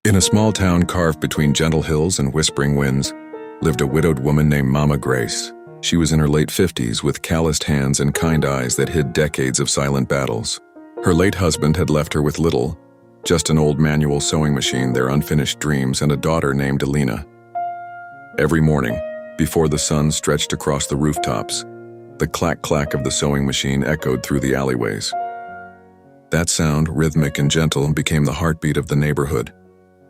In a small town carved between gentle hills and whispering winds, lived a widowed woman named Mama Grace. She was in her late 50s with calloused hands and kind eyes that hid decades of silent battles. Her late husband had left her with little, just an old manual sewing machine, their unfinished dreams, and a daughter named Alina. Every morning, before the sun stretched across the rooftops, the clack-clack of the sewing machine echoed through the alleyways. That sound, rhythmic and gentle, became the heartbeat of the neighborhood.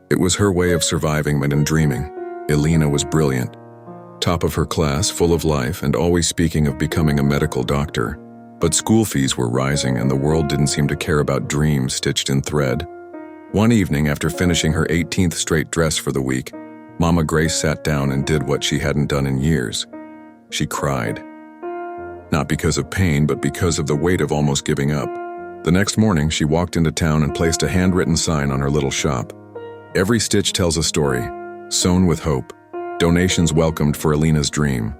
It was her way of surviving and dreaming. Alina was brilliant, top of her class, full of life, and always speaking of becoming a medical doctor. But school fees were rising and the world didn't seem to care about dreams stitched in thread. One evening, after finishing her 18th straight dress for the week, Mama Grace sat down and did what she hadn't done in years. She cried. Not because of pain, but because of the weight of almost giving up. The next morning, she walked into town and placed a handwritten sign on her little shop. Every stitch tells a story, sewn with hope. Donations welcomed for Alina's dream.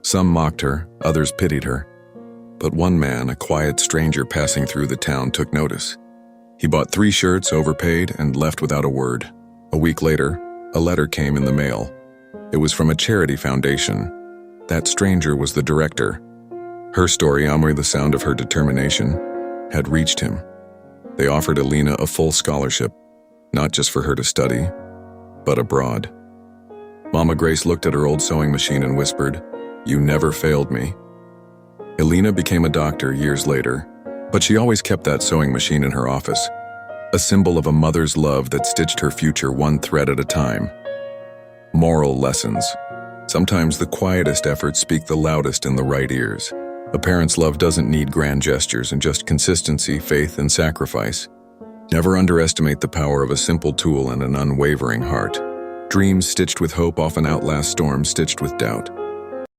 Some mocked her, others pitied her. But one man, a quiet stranger passing through the town, took notice. He bought 3 shirts, overpaid, and left without a word. A week later, a letter came in the mail. It was from a charity foundation. That stranger was the director. Her story, only the sound of her determination, had reached him. They offered Alina a full scholarship, not just for her to study, but abroad. Mama Grace looked at her old sewing machine and whispered, "You never failed me." Alina became a doctor years later, but she always kept that sewing machine in her office, a symbol of a mother's love that stitched her future one thread at a time. Moral lessons. Sometimes the quietest efforts speak the loudest in the right ears. A parent's love doesn't need grand gestures and just consistency, faith, and sacrifice. Never underestimate the power of a simple tool and an unwavering heart. Dreams stitched with hope often outlast storms stitched with doubt.